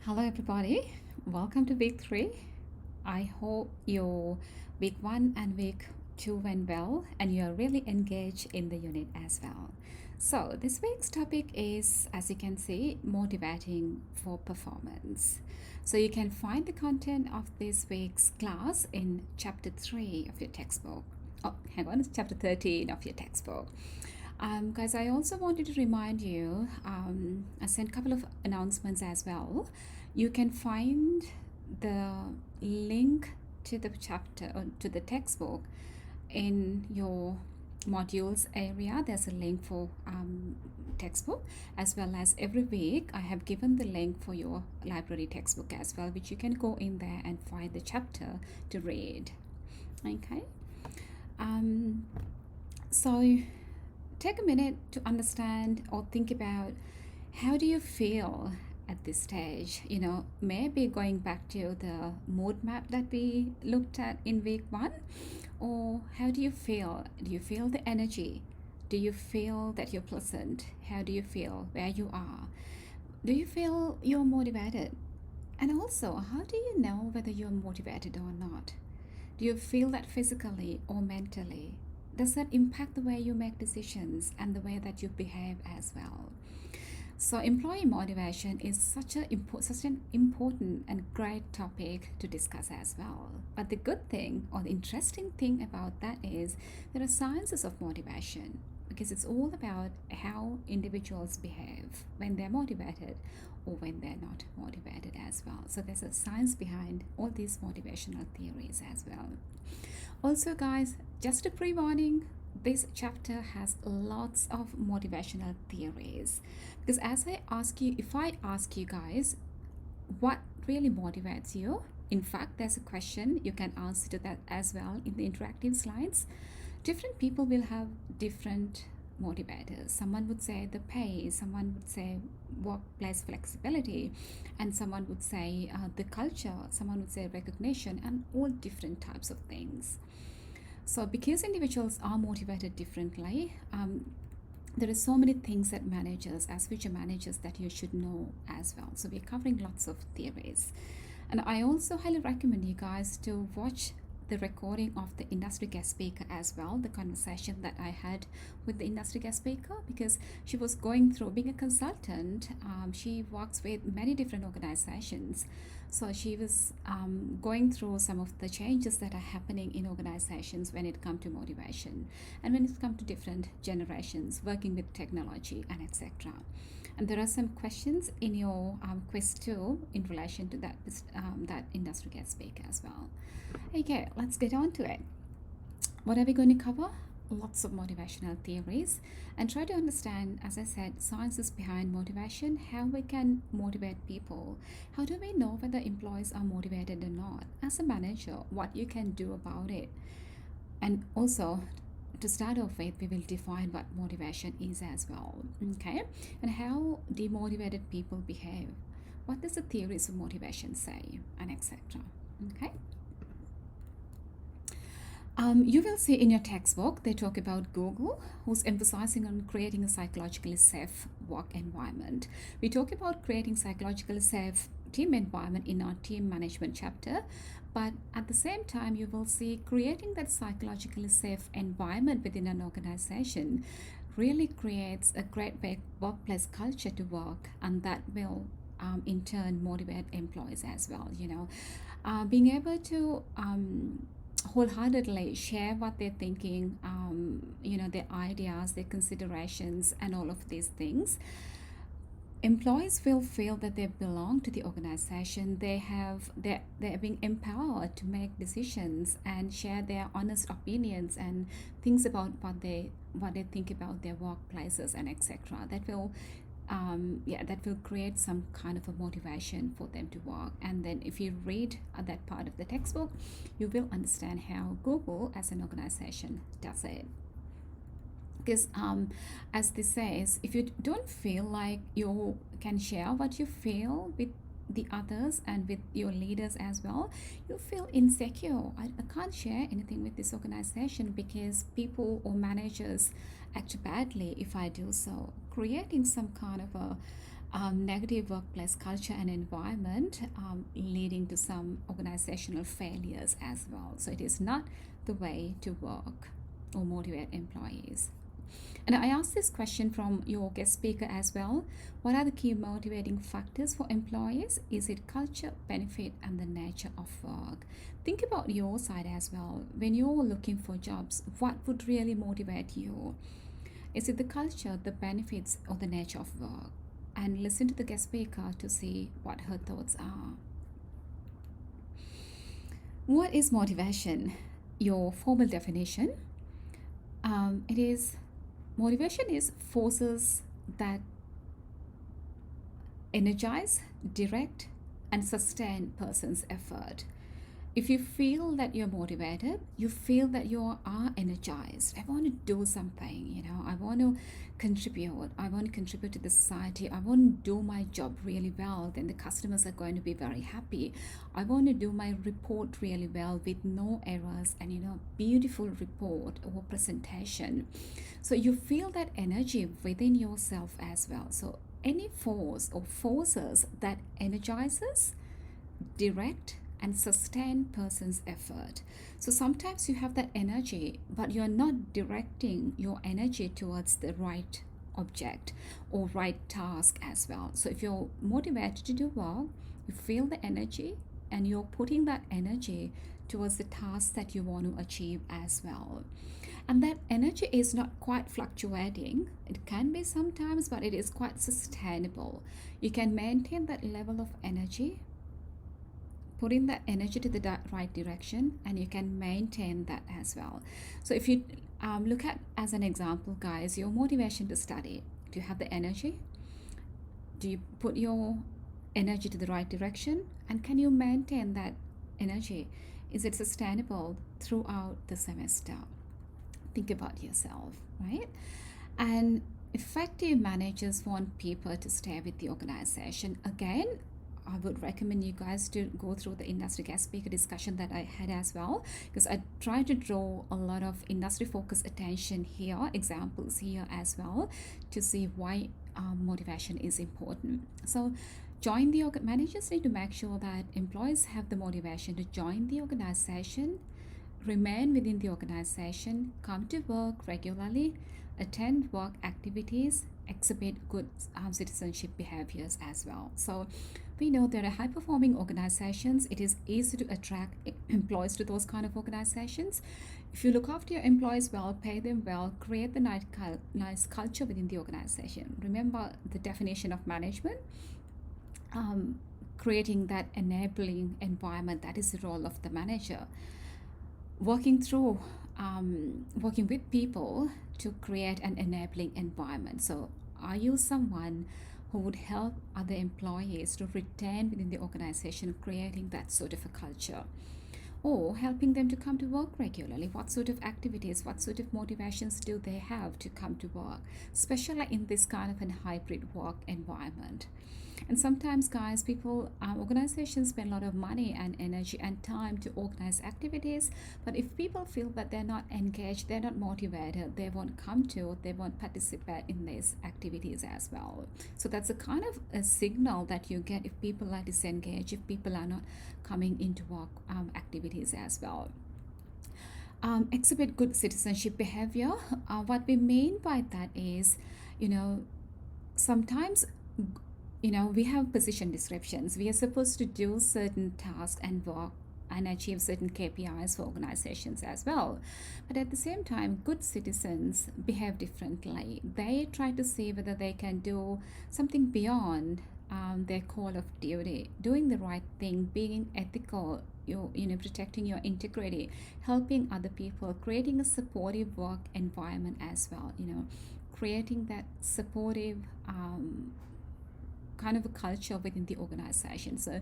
Hello, everybody. Welcome to week three. I hope your week one and week two went well and you're really engaged in the unit as well. So, this week's topic is, as you can see, motivating for performance. So, you can find the content of this week's class in chapter 3 of your textbook. Oh, hang on, it's chapter 13 of your textbook. Guys, I also wanted to remind you, I sent a couple of announcements as well. You can find the link to the chapter or to the textbook in your modules area. There's a link for textbook, as well as every week I have given the link for your library textbook as well, which you can go in there and find the chapter to read. Okay. Um, so take a minute to understand or think about, how do you feel at this stage? Maybe going back to the mood map that we looked at in week one, or how do you feel? Do you feel the energy? Do you feel that you're pleasant? How do you feel where you are? Do you feel you're motivated? And also, how do you know whether you're motivated or not? Do you feel that physically or mentally? Does that impact the way you make decisions and the way that you behave as well? So, employee motivation is such an important and great topic to discuss as well. But the good thing or the interesting thing about that is there are sciences of motivation, because it's all about how individuals behave when they're motivated or when they're not motivated as well. So there's a science behind all these motivational theories as well. Also, guys, just a pre-warning, this chapter has lots of motivational theories, because if I ask you guys what really motivates you, in fact there's a question you can answer to that as well in the interactive slides. Different people will have different motivators. Someone would say the pay, someone would say workplace flexibility, and someone would say the culture, someone would say recognition, and all different types of things. So because individuals are motivated differently, there are so many things that managers, as future managers, that you should know as well. So we're covering lots of theories. And I also highly recommend you guys to watch the recording of the industry guest speaker as well, the conversation that I had with the industry guest speaker, because she was going through being a consultant. She works with many different organizations. So she was going through some of the changes that are happening in organizations when it comes to motivation and when it comes to different generations working with technology and etc. And there are some questions in your quiz too in relation to that industry guest speaker as well. Okay, let's get on to it. What are we going to cover? Lots of motivational theories, and try to understand, as I said, sciences behind motivation, how we can motivate people. How do we know whether employees are motivated or not? As a manager, what you can do about it. And also, to start off with, we will define what motivation is as well. Okay, and how demotivated people behave. What does the theories of motivation say, and etc. Okay. You will see in your textbook they talk about Google, who's emphasizing on creating a psychologically safe work environment. We talk about creating psychologically safe team environment in our team management chapter, but at the same time you will see creating that psychologically safe environment within an organization really creates a great workplace culture to work, and that will in turn motivate employees as well. Being able to wholeheartedly share what they're thinking, their ideas, their considerations, and all of these things. Employees will feel that they belong to the organization. They're being empowered to make decisions and share their honest opinions and things about what they think about their workplaces and etc. That will create some kind of a motivation for them to work. And then if you read that part of the textbook, you will understand how Google as an organization does it. Because as this says, if you don't feel like you can share what you feel with the others and with your leaders as well, you feel insecure. I can't share anything with this organization because people or managers act badly if I do so. Creating some kind of a negative workplace culture and environment, leading to some organizational failures as well. So it is not the way to work or motivate employees. And I asked this question from your guest speaker as well. What are the key motivating factors for employees? Is it culture, benefit, and the nature of work? Think about your side as well. When you're looking for jobs, what would really motivate you? Is it the culture, the benefits, or the nature of work? And listen to the guest speaker to see what her thoughts are. What is motivation? Your formal definition. It is motivation is forces that energize, direct, and sustain person's effort. If you feel that you're motivated, you feel that you are energized. I want to do something, I want to contribute. I want to contribute to the society. I want to do my job really well. Then the customers are going to be very happy. I want to do my report really well with no errors and, beautiful report or presentation. So you feel that energy within yourself as well. So any force or forces that energizes, direct, and sustain person's effort. So sometimes you have that energy, but you're not directing your energy towards the right object or right task as well. So if you're motivated to do work, you feel the energy and you're putting that energy towards the task that you want to achieve as well. And that energy is not quite fluctuating. It can be sometimes, but it is quite sustainable. You can maintain that level of energy, put in that energy to the right direction, and you can maintain that as well. So if you look at, as an example, guys, your motivation to study, do you have the energy? Do you put your energy to the right direction? And can you maintain that energy? Is it sustainable throughout the semester? Think about yourself, right? And effective managers want people to stay with the organization. Again, I would recommend you guys to go through the industry guest speaker discussion that I had as well, because I try to draw a lot of industry focused attention here, examples here as well, to see why motivation is important. So join the managers need to make sure that employees have the motivation to join the organization, remain within the organization, come to work regularly, attend work activities, exhibit good citizenship behaviors as well. So we know that high performing organizations, it is easy to attract employees to those kind of organizations. If you look after your employees well, pay them well, create the nice culture within the organization. Remember the definition of management, creating that enabling environment, that is the role of the manager. Working with people to create an enabling environment. So are you someone who would help other employees to retain within the organization, creating that sort of a culture? Or helping them to come to work regularly? What sort of activities, what sort of motivations do they have to come to work, especially in this kind of a hybrid work environment? And sometimes, guys, organizations spend a lot of money and energy and time to organize activities. But if people feel that they're not engaged, they're not motivated, they won't participate in these activities as well. So that's a kind of a signal that you get if people are disengaged, if people are not coming into work activities as well. Exhibit good citizenship behavior. What we mean by that is, sometimes we have position descriptions. We are supposed to do certain tasks and work and achieve certain KPIs for organizations as well. But at the same time, good citizens behave differently. They try to see whether they can do something beyond their call of duty, doing the right thing, being ethical, protecting your integrity, helping other people, creating a supportive work environment as well, creating that supportive kind of a culture within the organization. So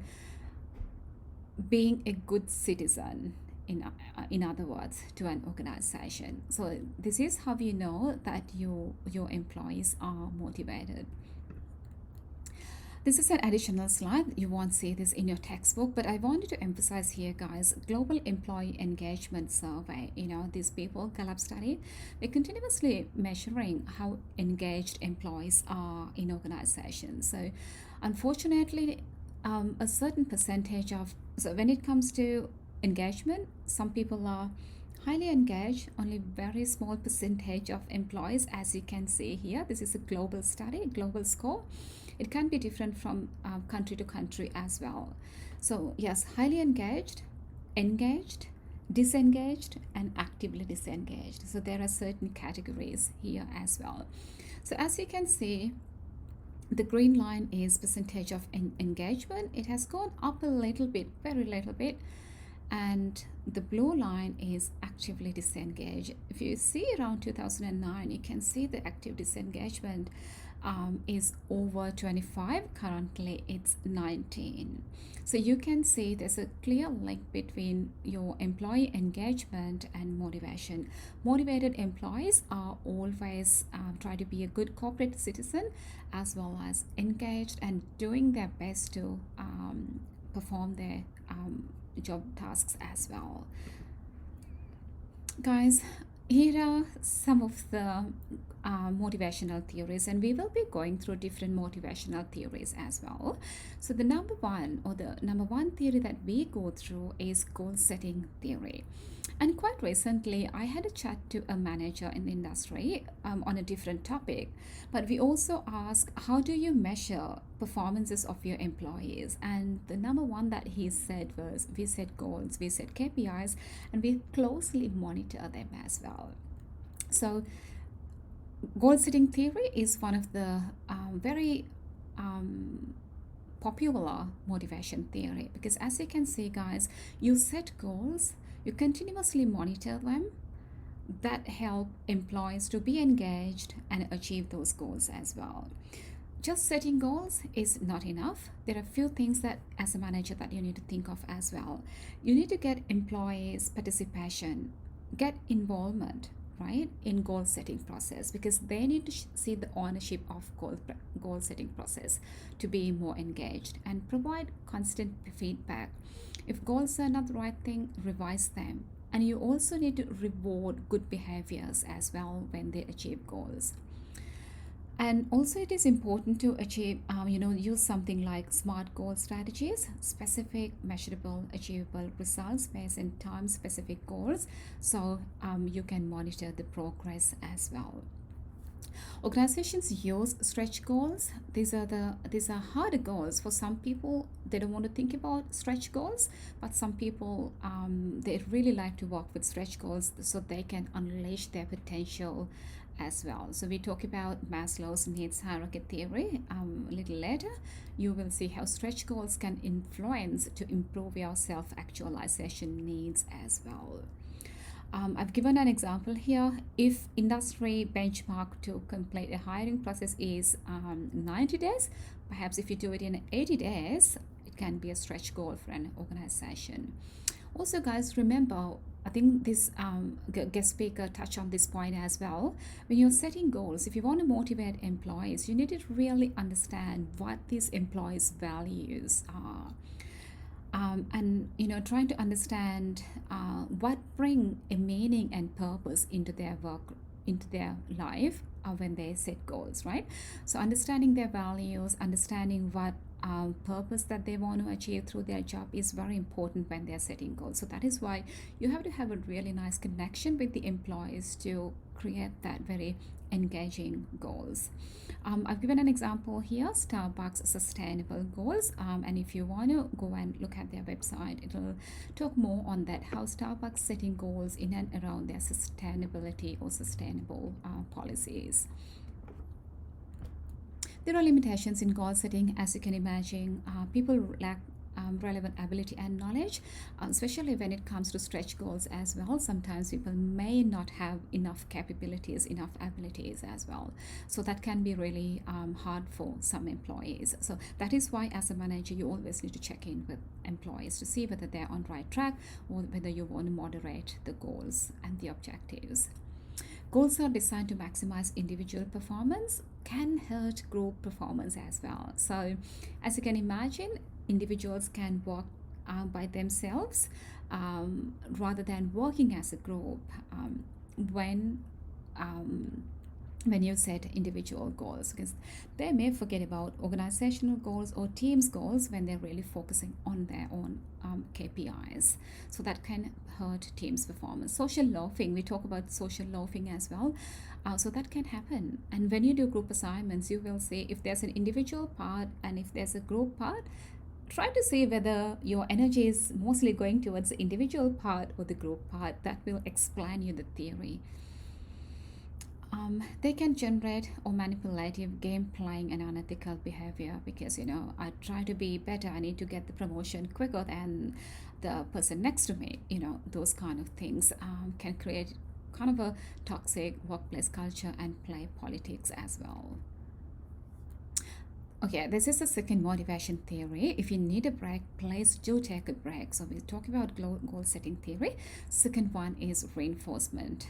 being a good citizen, in other words, to an organization. So this is how you know that your employees are motivated. This is an additional slide. You won't see this in your textbook, but I wanted to emphasize here, guys, Global Employee Engagement Survey. These people, Gallup study, they're continuously measuring how engaged employees are in organizations. So, unfortunately, a certain percentage of, so when it comes to engagement, some people are highly engaged, only very small percentage of employees, as you can see here. This is a global study, global score. It can be different from country to country as well. So yes, highly engaged, disengaged, and actively disengaged. So there are certain categories here as well. So as you can see, the green line is percentage of engagement. It has gone up a little bit, very little bit, and the blue line is actively disengaged. If you see around 2009, you can see the active disengagement is over 25. Currently it's 19. So you can see there's a clear link between your employee engagement and motivation. Motivated employees are always try to be a good corporate citizen, as well as engaged and doing their best to perform their job tasks as well. Guys, here are some of the motivational theories, and we will be going through different motivational theories as well. So the number one theory that we go through is goal setting theory. And quite recently, I had a chat to a manager in the industry on a different topic. But we also asked, how do you measure performances of your employees? And the number one that he said was, we set goals, we set KPIs, and we closely monitor them as well. So goal setting theory is one of the very popular motivation theory, because as you can see, guys, you set goals, you continuously monitor them, that help employees to be engaged and achieve those goals as well. Just setting goals is not enough. There are a few things that as a manager that you need to think of as well. You need to get employees participation, get involvement, right, in goal setting process, because they need to see the ownership of goal setting process to be more engaged, and provide constant feedback. If goals are not the right thing, revise them. And you also need to reward good behaviors as well when they achieve goals. And also it is important to achieve, use something like SMART goal strategies: specific, measurable, achievable results based on time specific goals. So you can monitor the progress as well. Organizations use stretch goals. These are harder goals for some people. They don't want to think about stretch goals, but some people they really like to work with stretch goals so they can unleash their potential as well. So we talk about Maslow's needs hierarchy theory a little later. You will see how stretch goals can influence to improve your self-actualization needs as well. I've given an example here. If industry benchmark to complete a hiring process is 90 days, perhaps if you do it in 80 days, it can be a stretch goal for an organization. Also, guys, remember, I think this guest speaker touched on this point as well. When you're setting goals, if you want to motivate employees, you need to really understand what these employees' values are. And trying to understand what bring a meaning and purpose into their work, into their life when they set goals, right? So understanding their values, understanding what purpose that they want to achieve through their job is very important when they're setting goals. So that is why you have to have a really nice connection with the employees to create that very engaging goals. I've given an example here, Starbucks sustainable goals, and if you want to go and look at their website, it'll talk more on that, how Starbucks setting goals in and around their sustainability or sustainable policies. There are limitations in goal setting, as you can imagine. People lack relevant ability and knowledge, especially when it comes to stretch goals as well. Sometimes people may not have enough capabilities, enough abilities as well. So that can be really hard for some employees. So that is why, as a manager, you always need to check in with employees to see whether they're on right track or whether you want to moderate the goals and the objectives. Goals are designed to maximize individual performance, can hurt group performance as well. So, as you can imagine, individuals can work by themselves rather than working as a group when um, when you set individual goals, because they may forget about organizational goals or teams goals when they're really focusing on their own KPIs. So that can hurt teams performance. Social loafing, we talk about social loafing as well. So that can happen, and when you do group assignments, you will see if there's an individual part and if there's a group part. Try to see whether your energy is mostly going towards the individual part or the group part. That will explain you the theory. They can generate or manipulative game playing and unethical behavior, because I try to be better, I need to get the promotion quicker than the person next to me. Those kind of things can create kind of a toxic workplace culture and play politics as well. Okay, this is the second motivation theory. If you need a break, please do take a break. So we'll talk about goal setting theory. Second one is reinforcement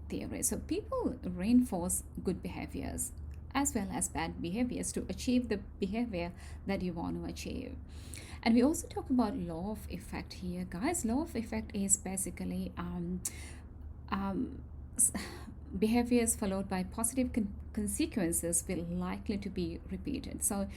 theory. So people reinforce good behaviors as well as bad behaviors to achieve the behavior that you want to achieve. And we also talk about law of effect here, guys. Law of effect is basically um, behaviors followed by positive consequences will likely to be repeated. So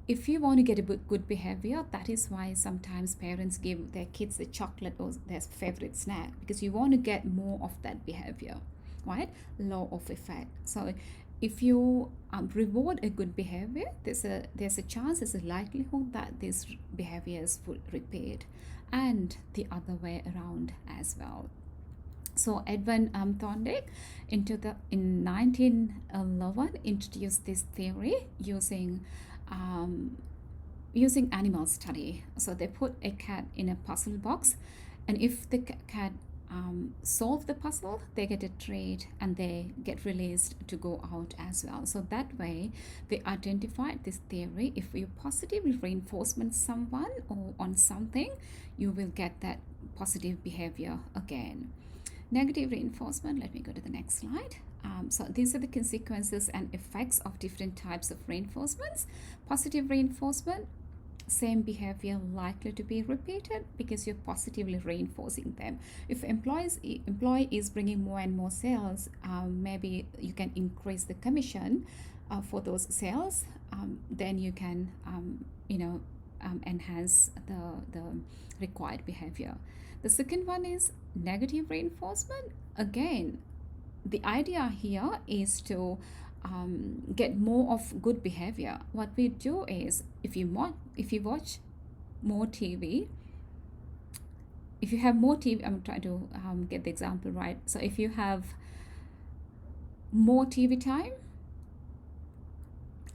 if you want to get a good behavior, that is why sometimes parents give their kids a chocolate or their favorite snack, because you want to get more of that behavior, right? Law of effect. So if you reward a good behavior, there's a chance, there's a likelihood that these behaviors will repeat, and the other way around as well. So Edwin Thorndike in 1911 introduced this theory um, using animal study. So they put a cat in a puzzle box, and if the cat solve the puzzle, they get a treat and they get released to go out as well. So that way they identified this theory: if you positively reinforcement someone or on something, you will get that positive behavior again. Negative reinforcement, let me go to the next slide. So these are the consequences and effects of different types of reinforcements. Positive reinforcement, same behavior likely to be repeated because you're positively reinforcing them. If employee is bringing more and more sales, maybe you can increase the commission for those sales. Then you can enhance the required behavior. The second one is negative reinforcement. Again, the idea here is to get more of good behavior. What we do is, if you watch more TV, if you have more TV, I'm trying to get the example right. So if you have more TV time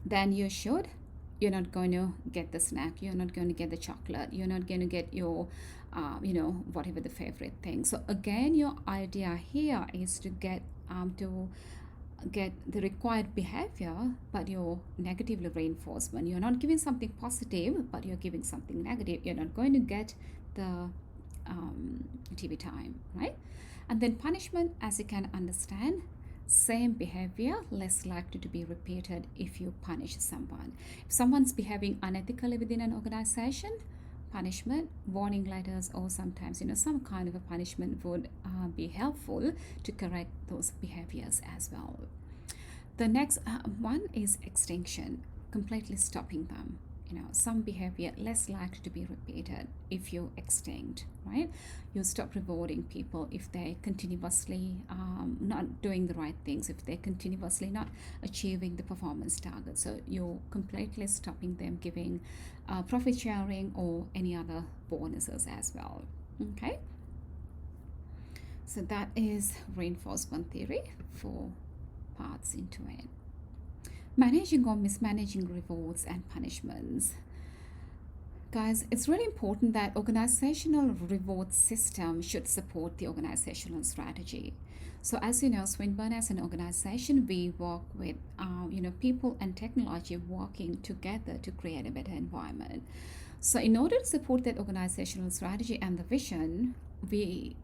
than you should, you're not going to get the snack, you're not going to get the chocolate, you're not going to get your whatever the favorite thing. So again, your idea here is to get the required behavior, but you're negatively reinforcement. You're not giving something positive, but you're giving something negative. You're not going to get the TV time, right? And then punishment, as you can understand, same behavior, less likely to be repeated if you punish someone. If someone's behaving unethically within an organization, punishment, warning letters, or sometimes some kind of a punishment would be helpful to correct those behaviors as well. The next one is extinction, completely stopping them. Some behavior less likely to be repeated if you extinct, right? You stop rewarding people if they continuously not doing the right things, if they're continuously not achieving the performance target. So you're completely stopping them giving profit sharing or any other bonuses as well. Okay, so that is reinforcement theory for parts into it. Managing or mismanaging rewards and punishments. Guys, it's really important that organizational reward system should support the organizational strategy. So as you know, Swinburne as an organization, we work with people and technology working together to create a better environment. So in order to support that organizational strategy and the vision, we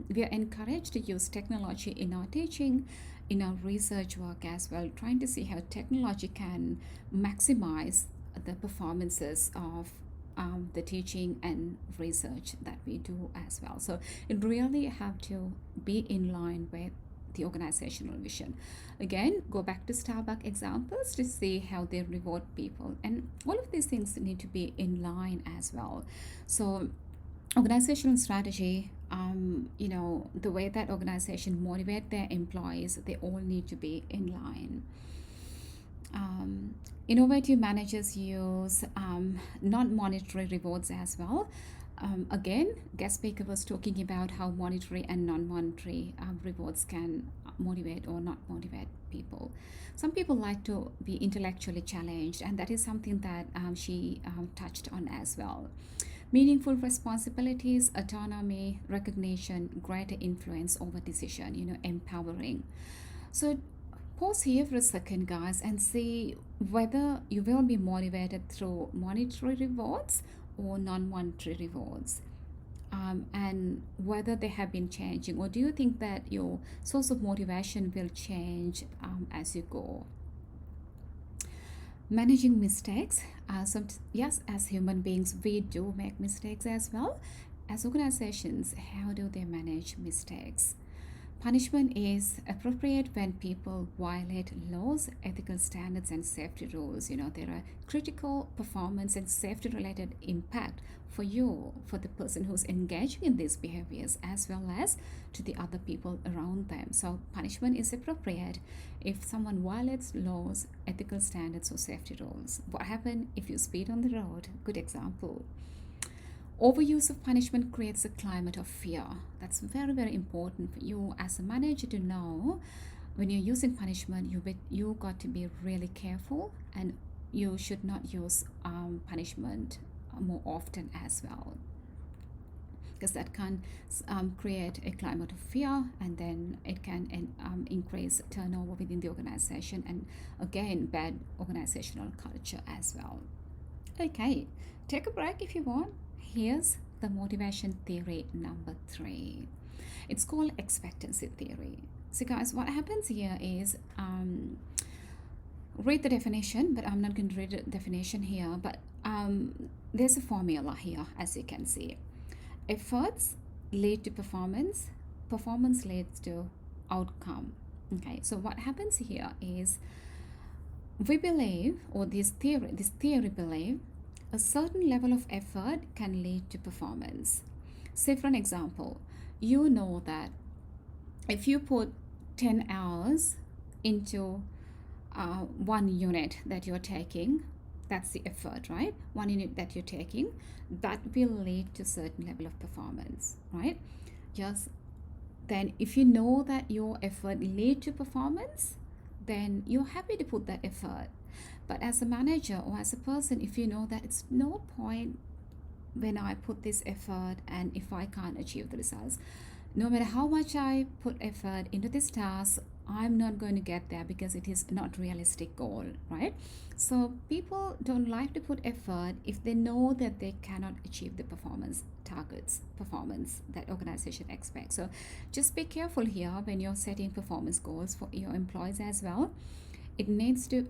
we are encouraged to use technology in our teaching, in our research work as well, trying to see how technology can maximize the performances of the teaching and research that we do as well. So it really have to be in line with the organizational vision. Again, go back to Starbucks examples to see how they reward people, and all of these things need to be in line as well. So organizational strategy, the way that organization motivate their employees, they all need to be in line. Innovative managers use non-monetary rewards as well. Again, guest speaker was talking about how monetary and non-monetary rewards can motivate or not motivate people. Some people like to be intellectually challenged, and that is something that she touched on as well. Meaningful responsibilities, autonomy, recognition, greater influence over decision, empowering. So pause here for a second, guys, and see whether you will be motivated through monetary rewards or non monetary rewards. And whether they have been changing, or do you think that your source of motivation will change as you go? Managing mistakes. Yes, as human beings, we do make mistakes as well. As organizations, how do they manage mistakes? Punishment is appropriate when people violate laws, ethical standards, and safety rules. There are critical performance and safety related impact for you, for the person who's engaging in these behaviors, as well as to the other people around them. So, punishment is appropriate if someone violates laws, ethical standards, or safety rules. What happens if you speed on the road? Good example. Overuse of punishment creates a climate of fear. That's very, very important for you as a manager to know. When you're using punishment, you got to be really careful, and you should not use punishment more often as well, because that can create a climate of fear, and then it can increase turnover within the organization, and again, bad organizational culture as well. Okay, take a break if you want. Here's the motivation theory number 3. It's called expectancy theory. So, guys, what happens here is read the definition, but I'm not going to read the definition here. But there's a formula here, as you can see. Efforts lead to performance, performance leads to outcome. Okay, so what happens here is we believe, or this theory believe, a certain level of effort can lead to performance. Say, for an example, you know that if you put 10 hours into one unit that you're taking, that's the effort, right? One unit that you're taking, that will lead to certain level of performance, right? Just then, if you know that your effort lead to performance, then you're happy to put that effort. But as a manager or as a person, if you know that it's no point when I put this effort and if I can't achieve the results, no matter how much I put effort into this task, I'm not going to get there because it is not realistic goal, right? So people don't like to put effort if they know that they cannot achieve the performance targets, performance that organization expects. So just be careful here when you're setting performance goals for your employees as well. It needs to,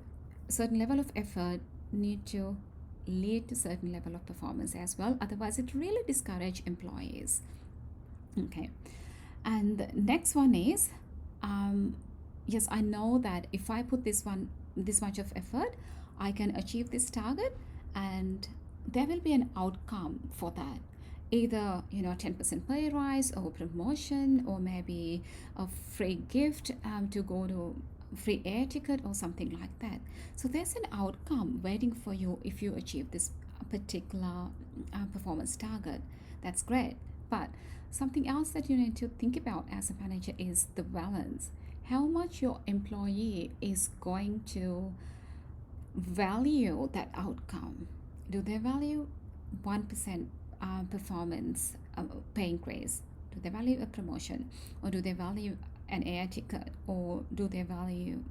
certain level of effort need to lead to certain level of performance as well. Otherwise, it really discourage employees. Okay, and the next one is, yes, I know that if I put this much of effort, I can achieve this target, and there will be an outcome for that. Either 10% pay rise or promotion, or maybe a free gift to go to free air ticket or something like that. So there's an outcome waiting for you if you achieve this particular performance target. That's great. But something else that you need to think about as a manager is the balance. How much your employee is going to value that outcome? Do they value 1% performance pay increase? Do they value a promotion, or do they value an air ticket, or do they value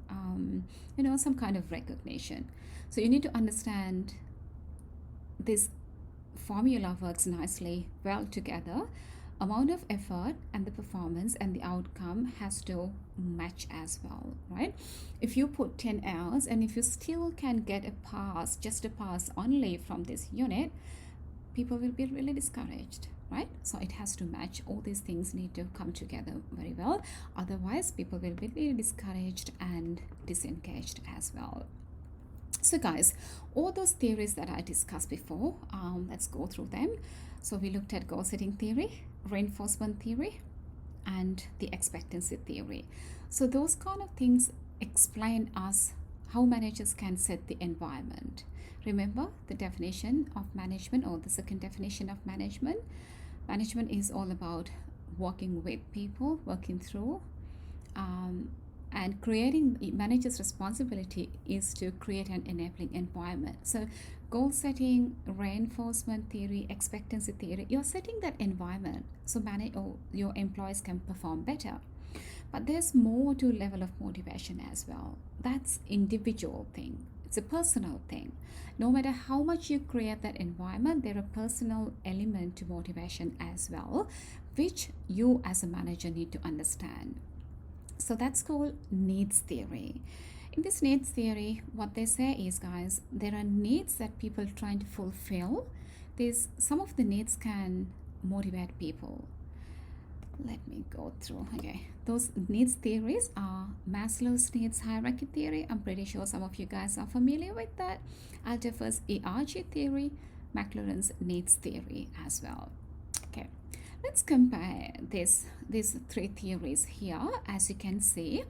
some kind of recognition? So you need to understand this formula works nicely well together. amount of effort and the performance and the outcome has to match as well, right? If you put 10 hours and if you still can get a pass, just a pass only from this unit, people will be really discouraged, right? So it has to match. All these things need to come together very well. Otherwise, people will be really discouraged and disengaged as well. So, guys, all those theories that I discussed before, let's go through them. So, we looked at goal setting theory, reinforcement theory, and the expectancy theory. So, those kind of things explain us how managers can set the environment. Remember the definition of management, or the second definition of management? Management is all about working with people, working through, um, and creating. Manager's responsibility is to create an enabling environment. So goal setting, reinforcement theory, expectancy theory, you're setting that environment so your employees can perform better. But there's more to level of motivation as well. That's individual thing. It's a personal thing. No matter how much you create that environment, there are personal element to motivation as well, which you as a manager need to understand. So that's called needs theory. In this needs theory, what they say is, guys, there are needs that people trying to fulfill. There's some of the needs can motivate people. Let me go through. Okay, those needs theories are Maslow's needs hierarchy theory. I'm pretty sure some of you guys are familiar with that. Aldous ERG theory, McLaurin's needs theory as well. Okay, let's compare these three theories here. As you can see,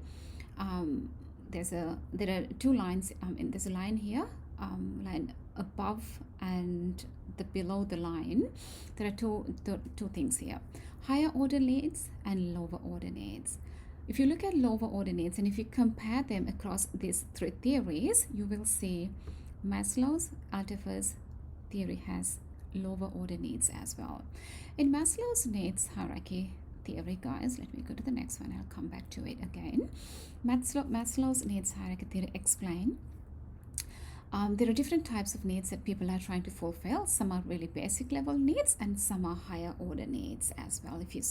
there are two lines. There's a line here, line above and the below the line. There are two things here: higher order needs and lower order needs. If you look at lower order needs and if you compare them across these three theories, you will see Maslow's Aldous theory has lower order needs as well. In Maslow's needs hierarchy theory, guys, let me go to the next one. I'll come back to it again. Maslow's needs hierarchy theory explain there are different types of needs that people are trying to fulfill. Some are really basic level needs and some are higher order needs as well, if you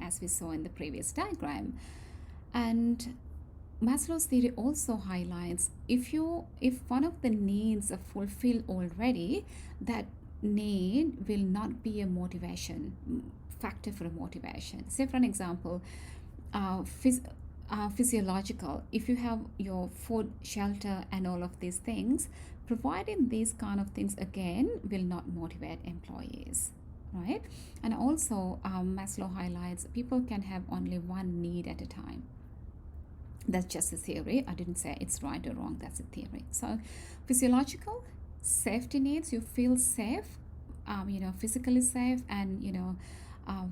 as we saw in the previous diagram. And Maslow's theory also highlights if one of the needs are fulfilled already, that need will not be a motivation factor for a motivation. Say for an example, physiological, if you have your food, shelter and all of these things, providing these kind of things again will not motivate employees, right? And also Maslow highlights people can have only one need at a time. That's just a theory. I didn't say it's right or wrong. That's a theory. So physiological safety needs, you feel safe, physically safe, and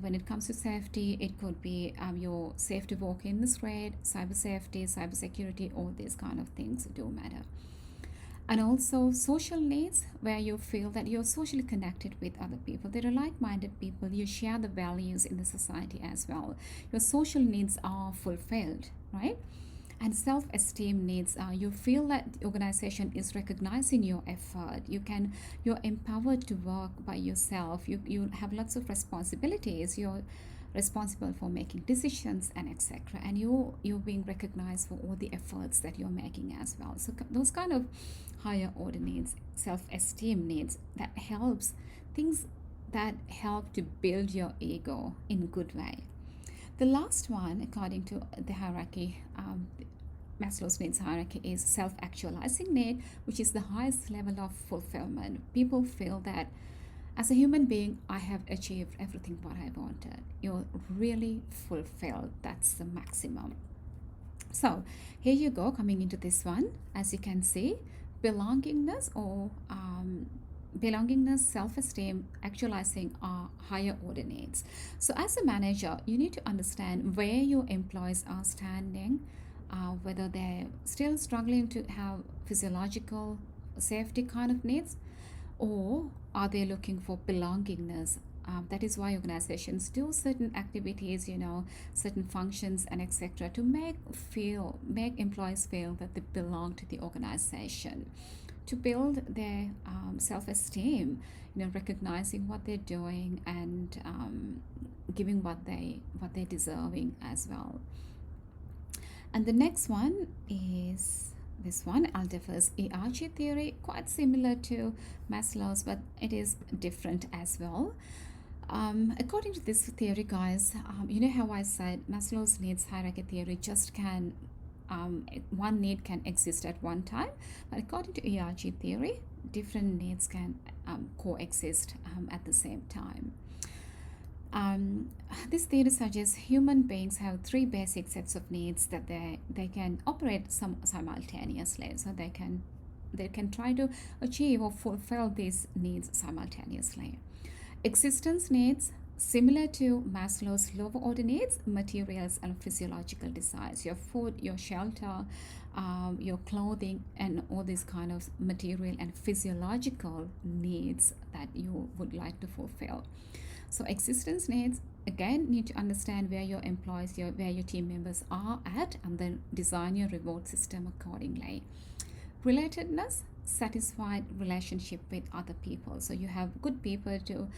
when it comes to safety, it could be you're safe to walk in the street, cyber safety, cyber security, all these kind of things do matter. And also social needs, where you feel that you're socially connected with other people. There are like-minded people. You share the values in the society as well. Your social needs are fulfilled, right? And self-esteem needs, you feel that the organization is recognizing your effort. You're empowered to work by yourself. You have lots of responsibilities. You're responsible for making decisions and etc. And you're being recognized for all the efforts that you're making as well. So those kind of higher order needs, self-esteem needs, that helps things that help to build your ego in a good way. The last one, according to the hierarchy, Maslow's needs hierarchy, is self-actualizing need, which is the highest level of fulfillment. People feel that as a human being, I have achieved everything what I wanted. You're really fulfilled. That's the maximum. So here you go, coming into this one. As you can see, belongingness or belongingness, self-esteem, actualizing are higher order needs. So as a manager, you need to understand where your employees are standing, whether they're still struggling to have physiological safety kind of needs, or are they looking for belongingness. That is why organizations do certain activities, certain functions and etc. to make employees feel that they belong to the organization, to build their self-esteem, recognizing what they're doing and giving what they're deserving as well. And the next one is this one, Aldeffer's hierarchy theory, quite similar to Maslow's, but it is different as well. According to this theory, guys, you know how I said Maslow's needs hierarchy theory just can, one need can exist at one time, but according to hierarchy theory, different needs can coexist at the same time. Um, this theory suggests human beings have three basic sets of needs that they can operate simultaneously. So they can try to achieve or fulfill these needs simultaneously. Existence needs, similar to Maslow's lower order needs, materials and physiological desires, your food, your shelter, your clothing, and all these kind of material and physiological needs that you would like to fulfill. So existence needs, again, need to understand where your employees, where your team members are at, and then design your reward system accordingly. Relatedness, satisfied relationship with other people. So you have good people to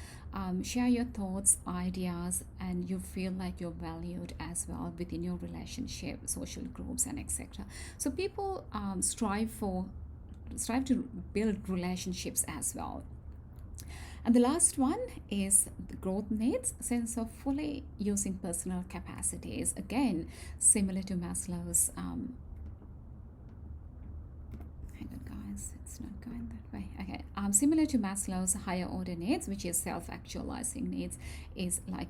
share your thoughts, ideas, and you feel like you're valued as well within your relationship, social groups, and etc. So people strive to build relationships as well. And the last one is the growth needs, sense of fully using personal capacities. Again, similar to Maslow's. Hang on, guys, it's not going that way. Okay. Similar to Maslow's higher order needs, which is self-actualizing needs, is like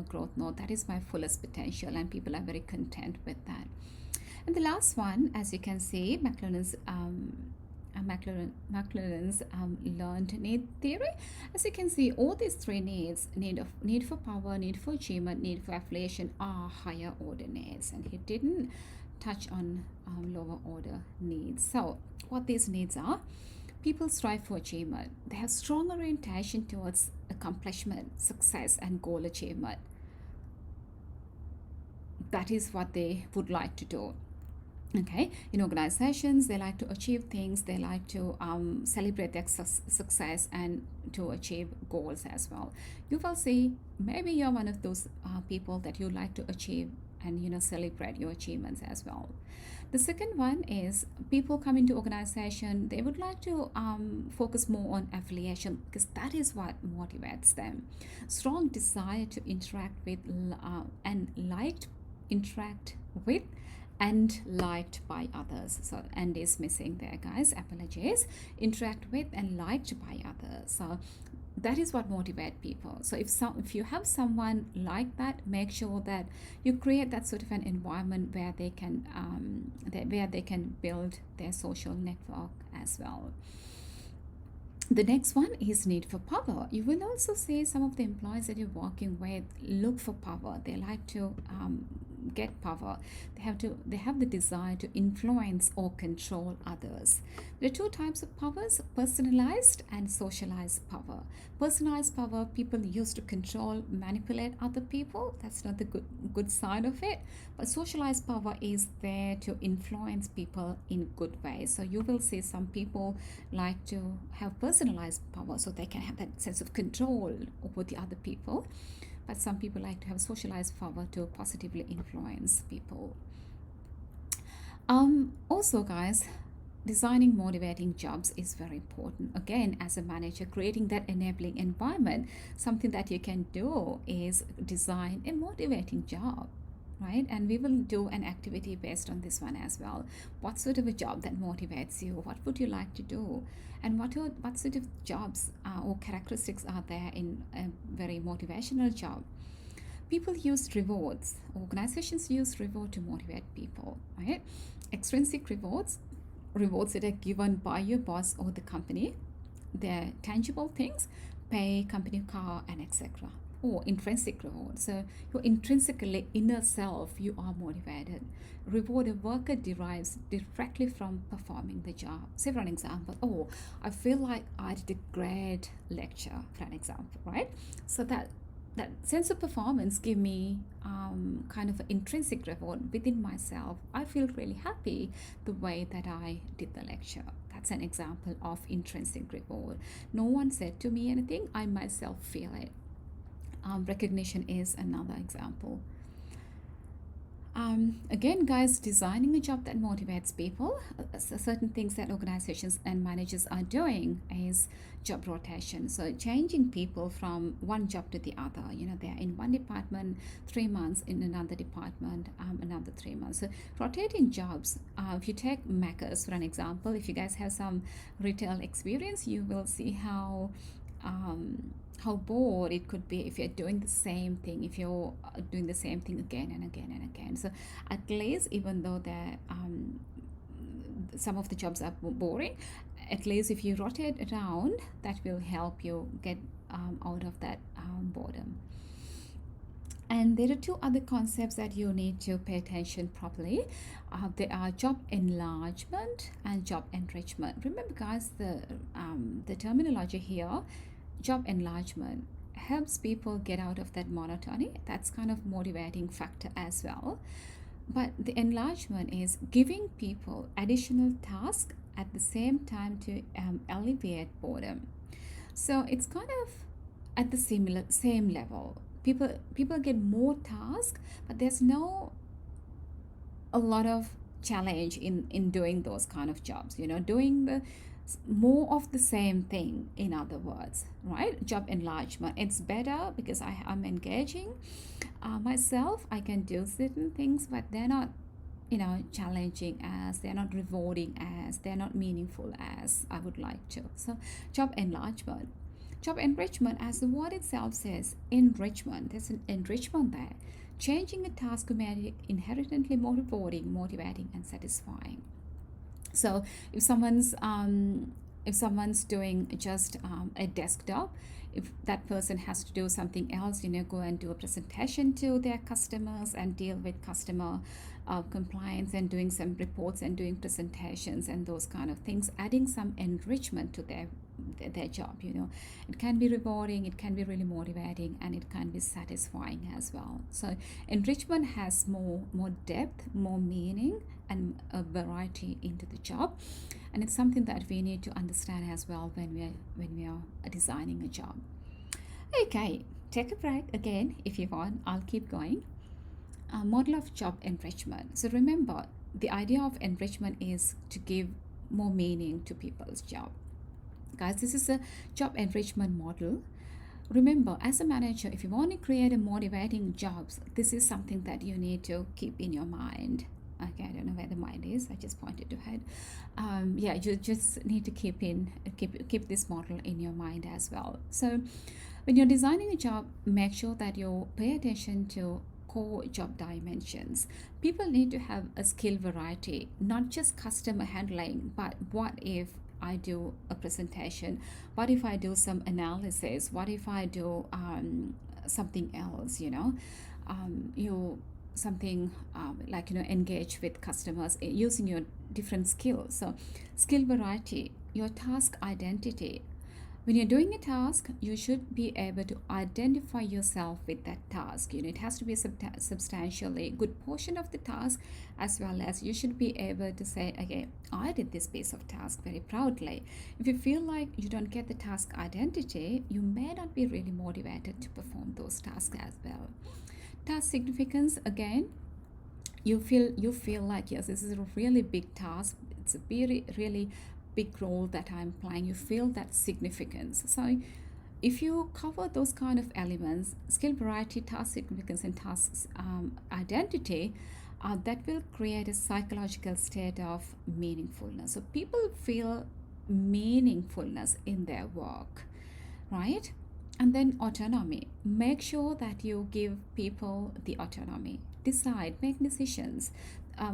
growth node. That is my fullest potential, and people are very content with that. And the last one, as you can see, McLaurin's learned need theory. As you can see, all these three needs, need for power, need for achievement, need for affiliation, are higher order needs, and he didn't touch on lower order needs. So what these needs are: people strive for achievement. They have strong orientation towards accomplishment, success, and goal achievement. That is what they would like to do. Okay, in organizations, they like to achieve things, they like to celebrate their success and to achieve goals as well. You will see, maybe you're one of those people that you like to achieve and celebrate your achievements as well. The second one is people come into organization, they would like to focus more on affiliation, because that is what motivates them. Strong desire to interact with and liked interact with and liked by others. So and is missing there, guys, apologies. Interact with and liked by others. So that is what motivate people. So if you have someone like that, make sure that you create that sort of an environment where they can build their social network as well. The next one is need for power. You will also see some of the employees that you're working with look for power. They like to get power. They have the desire to influence or control others. There are two types of powers: personalized and socialized power. Personalized power, people use to control, manipulate other people. That's not the good side of it. But socialized power is there to influence people in good ways. So you will see some people like to have personalized power so they can have that sense of control over the other people. But some people like to have socialized power to positively influence people. Also, guys, designing motivating jobs is very important. Again, as a manager, creating that enabling environment, something that you can do is design a motivating job, right? And we will do an activity based on this one as well. What sort of a job that motivates you? What would you like to do? And what sort of jobs or characteristics are there in a very motivational job? People use rewards. Organizations use reward to motivate people, right? Extrinsic rewards that are given by your boss or the company. They're tangible things: pay, company car, and etc. Or intrinsic reward. So your intrinsically inner self, you are motivated. Reward a worker derives directly from performing the job. Say for an example, oh, I feel like I did a great lecture, for an example, right? So that sense of performance give me kind of an intrinsic reward within myself. I feel really happy the way that I did the lecture. That's an example of intrinsic reward. No one said to me anything, I myself feel it. Recognition is another example. Again, guys, designing a job that motivates people. Certain things that organizations and managers are doing is job rotation. So changing people from one job to the other. You know, they're in one department 3 months, in another department another 3 months. So rotating jobs. If you take Macca's for an example, if you guys have some retail experience, you will see how bored it could be if you're doing the same thing, if you're doing the same thing again and again and again. So at least, even though some of the jobs are boring, at least if you rotate around, that will help you get out of that boredom. And there are two other concepts that you need to pay attention properly. They are job enlargement and job enrichment. Remember, guys, the terminology here. Job enlargement helps people get out of that monotony. That's kind of motivating factor as well. But the enlargement is giving people additional tasks at the same time to alleviate boredom. So it's kind of at the same level. People get more tasks, but there's no a lot of challenge in doing those kind of jobs. You know, doing the more of the same thing, in other words, right? Job enlargement, it's better because I'm engaging myself. I can do certain things, but they're not, you know, challenging as, they're not rewarding as, they're not meaningful as I would like to. So job enlargement. Job enrichment, as the word itself says, enrichment. There's an enrichment there. Changing a task to make it inherently more rewarding, motivating, and satisfying. So if someone's doing just a desktop, if that person has to do something else, you know, go and do a presentation to their customers and deal with customer compliance and doing some reports and doing presentations and those kind of things, adding some enrichment to their job. You know, it can be rewarding, it can be really motivating, and it can be satisfying as well. So enrichment has more depth, more meaning, and a variety into the job, and it's something that we need to understand as well when we are designing a job. Okay, take a break again if you want. I'll keep going. Model of job enrichment. So remember, the idea of enrichment is to give more meaning to people's job. Guys, this is a job enrichment model. Remember, as a manager, if you want to create a motivating jobs, this is something that you need to keep in your mind. Okay, I don't know where the mind is. I just pointed to head. Yeah, you just need to keep this model in your mind as well. So when you're designing a job, make sure that you pay attention to core job dimensions. People need to have a skill variety, not just customer handling, but what if I do a presentation? What if I do some analysis? What if I do something else? You know, you something like, you know, engage with customers using your different skills. So skill variety, your task identity. When you're doing a task, you should be able to identify yourself with that task. You know, it has to be a substantially good portion of the task, as well as you should be able to say, okay, I did this piece of task very proudly. If you feel like you don't get the task identity, you may not be really motivated to perform those tasks as well. Task significance, again, you feel like, yes, this is a really big task, it's a very really big role that I'm playing. You feel that significance. So if you cover those kind of elements, skill variety, task significance, and task identity, that will create a psychological state of meaningfulness. So people feel meaningfulness in their work, right? And then autonomy. Make sure that you give people the autonomy. Decide, make decisions.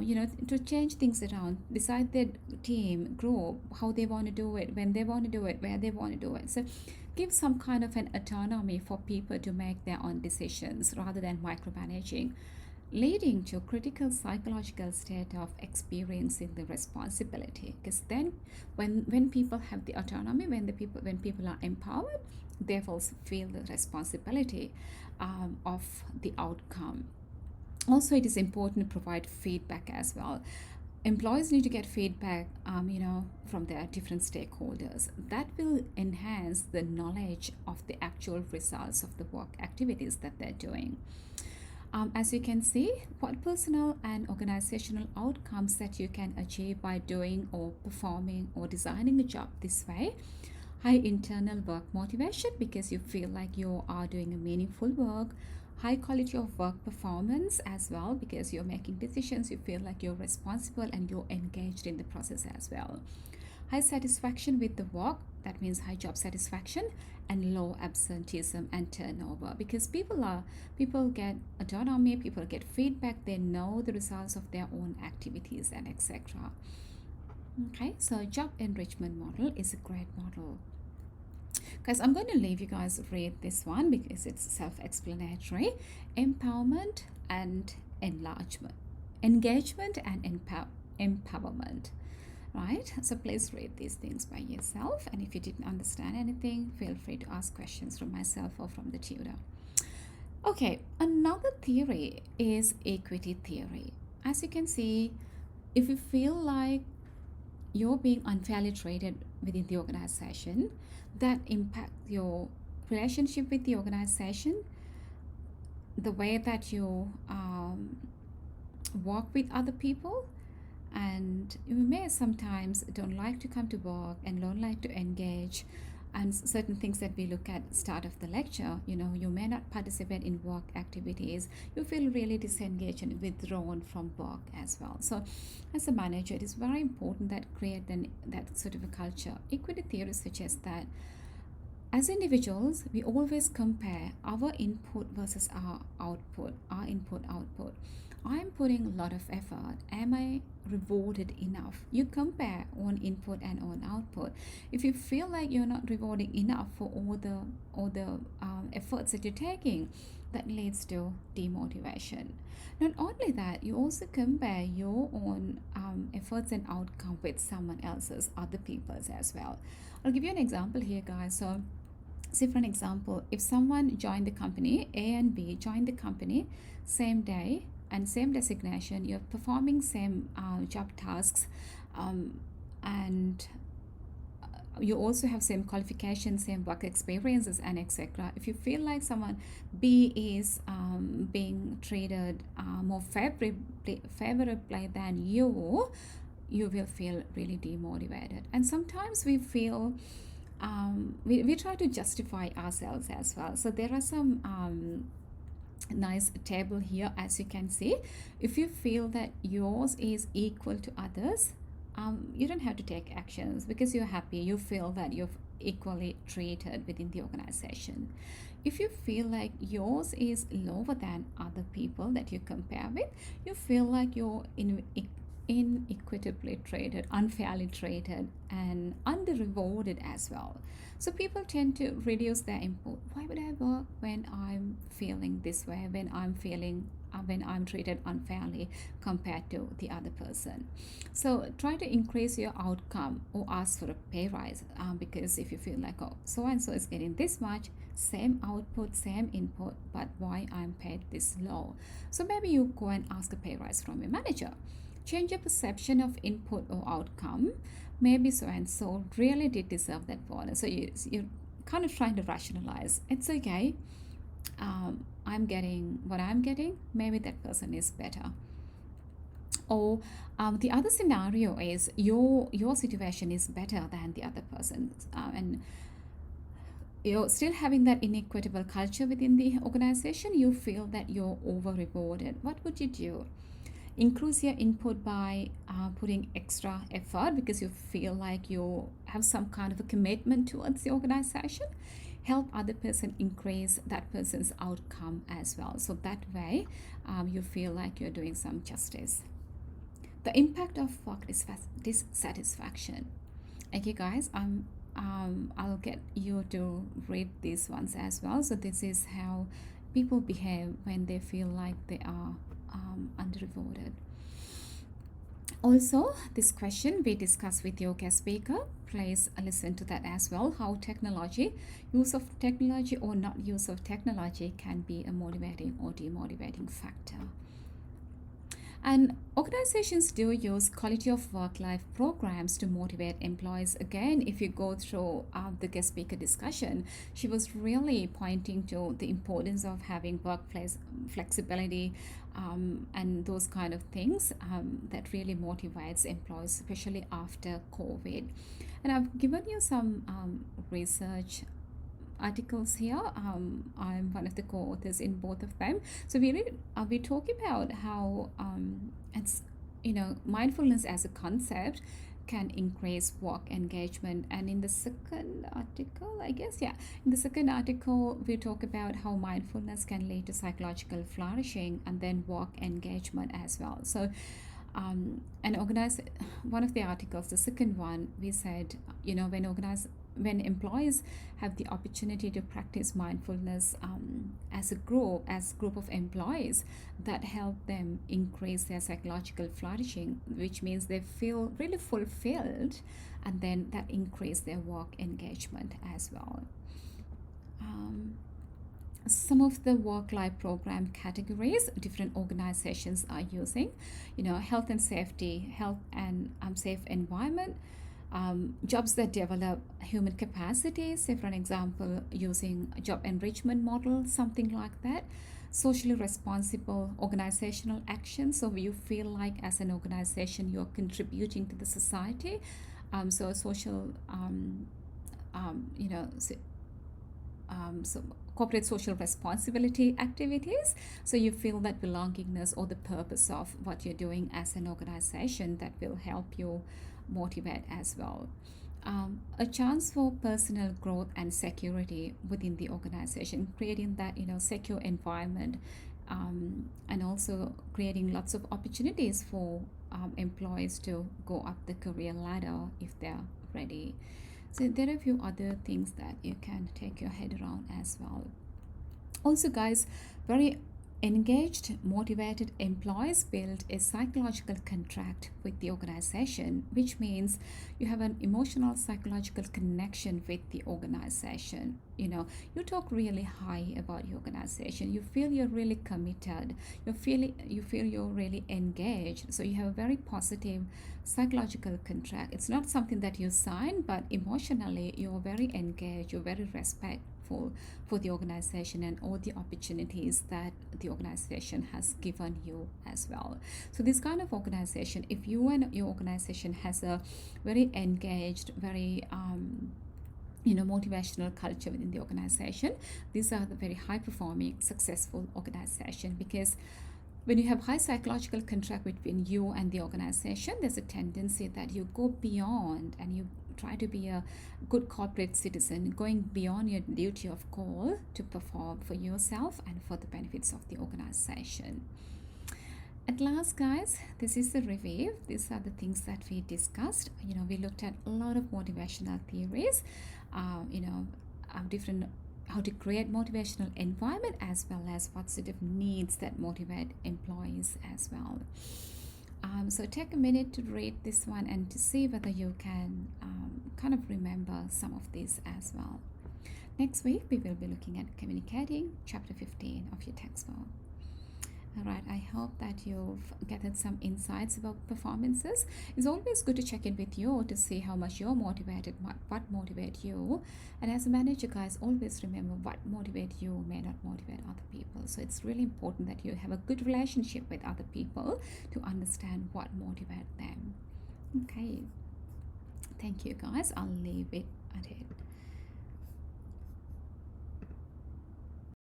You know, to change things around, decide their team, group, how they want to do it, when they want to do it, where they want to do it. So give some kind of an autonomy for people to make their own decisions rather than micromanaging, leading to critical psychological state of experiencing the responsibility. Because then when people have the autonomy, when people are empowered, they also feel the responsibility of the outcome. Also, it is important to provide feedback as well. Employees need to get feedback, from their different stakeholders. That will enhance the knowledge of the actual results of the work activities that they're doing. As you can see, what personal and organizational outcomes that you can achieve by doing or performing or designing a job this way. High internal work motivation because you feel like you are doing a meaningful work. High quality of work performance as well because you're making decisions, you feel like you're responsible and you're engaged in the process as well. High satisfaction with the work, that means high job satisfaction, and low absenteeism and turnover because people get autonomy, people get feedback, they know the results of their own activities and etc. Okay, so job enrichment model is a great model. Guys, I'm going to leave you guys read this one because it's self-explanatory. Empowerment and enlargement, engagement and empowerment. Right, so please read these things by yourself, and if you didn't understand anything, feel free to ask questions from myself or from the tutor. Okay, another theory is equity theory. As you can see, if you feel like you're being unfairly treated within the organization, that impact your relationship with the organization, the way that you work with other people, and you may sometimes don't like to come to work and don't like to engage, and certain things that we look at start of the lecture, you may not participate in work activities, you feel really disengaged and withdrawn from work as well. So as a manager, it is very important that that sort of a culture. Equity theory suggests that as individuals, we always compare our input versus our output, our input output. I'm putting a lot of effort. Am I rewarded enough? You compare on input and on output. If you feel like you're not rewarding enough for all the efforts that you're taking, that leads to demotivation. Not only that, you also compare your own efforts and outcome with someone else's, other people's as well. I'll give you an example here, guys. So, say for an example, if someone joined the company, A and B joined the company same day and same designation, you're performing same job tasks, and you also have same qualifications, same work experiences, and etc. If you feel like someone B is being treated more favorably than you will feel really demotivated. And sometimes we feel we try to justify ourselves as well. So there are some nice table here, as you can see. If you feel that yours is equal to others, you don't have to take actions because you're happy, you feel that you're equally treated within the organization. If you feel like yours is lower than other people that you compare with, you feel like you're inequitably treated, unfairly treated, and under rewarded as well. So people tend to reduce their input. Why would I work when I'm feeling this way, when I'm treated unfairly compared to the other person? So try to increase your outcome or ask for a pay rise, because if you feel like, oh, so and so is getting this much, same output, same input, but why I'm paid this low? So maybe you go and ask a pay rise from your manager. Change your perception of input or outcome. Maybe so and so really did deserve that bonus. So you're kind of trying to rationalize. It's okay. I'm getting what I'm getting. Maybe that person is better. Or the other scenario is your situation is better than the other person's, and you're still having that inequitable culture within the organization. You feel that you're over rewarded. What would you do? Increase your input by putting extra effort because you feel like you have some kind of a commitment towards the organization. Help other person increase that person's outcome as well. So that way, you feel like you're doing some justice. The impact of work dissatisfaction. Okay, guys, I'll get you to read these ones as well. So this is how people behave when they feel like they are under-rewarded. Also, this question we discussed with your guest speaker. Please listen to that as well. How use of technology or not use of technology can be a motivating or demotivating factor. And organizations do use quality of work life programs to motivate employees. Again, if you go through the guest speaker discussion, she was really pointing to the importance of having workplace flexibility, and those kind of things that really motivates employees, especially after COVID. And I've given you some research articles here. I'm one of the co-authors in both of them. So we talk about how it's mindfulness as a concept can increase work engagement. And in the second article, I guess, yeah, in the second article, we talk about how mindfulness can lead to psychological flourishing and then work engagement as well. So and organize one of the articles, the second one, we said, when employees have the opportunity to practice mindfulness as group of employees, that help them increase their psychological flourishing, which means they feel really fulfilled, and then that increase their work engagement as well. um, some of the work life program categories different organizations are using, health and safety, health and safe environment, jobs that develop human capacity, say for an example using job enrichment model, something like that. Socially responsible organizational action, so you feel like as an organization you're contributing to the society. So social you know so, so corporate social responsibility activities, so you feel that belongingness or the purpose of what you're doing as an organization, that will help you motivate as well. A chance for personal growth and security within the organization, creating that secure environment, and also creating lots of opportunities for employees to go up the career ladder if they're ready. So there are a few other things that you can take your head around as well. Also, guys, very engaged, motivated employees build a psychological contract with the organization, which means you have an emotional psychological connection with the organization. You talk really high about your organization. You feel you're really committed. You feel you're really engaged. So you have a very positive psychological contract. It's not something that you sign, but emotionally you're very engaged. You're very respectful for the organization and all the opportunities that the organization has given you as well. So this kind of organization, if you and your organization has a very engaged, very motivational culture within the organization, these are the very high performing successful organization, because when you have high psychological contract between you and the organization, there's a tendency that you go beyond and you try to be a good corporate citizen, going beyond your duty of call to perform for yourself and for the benefits of the organization. At last, guys, this is the review. These are the things that we discussed. We looked at a lot of motivational theories, different how to create motivational environment, as well as what sort of needs that motivate employees as well. So take a minute to read this one and to see whether you can kind of remember some of these as well. Next week, we will be looking at communicating, chapter 15 of your textbook. All right, I hope that you've gathered some insights about performances. It's always good to check in with you to see how much you're motivated, what motivates you. And as a manager, guys, always remember what motivates you may not motivate other people. So it's really important that you have a good relationship with other people to understand what motivates them. Okay, thank you, guys. I'll leave it at it.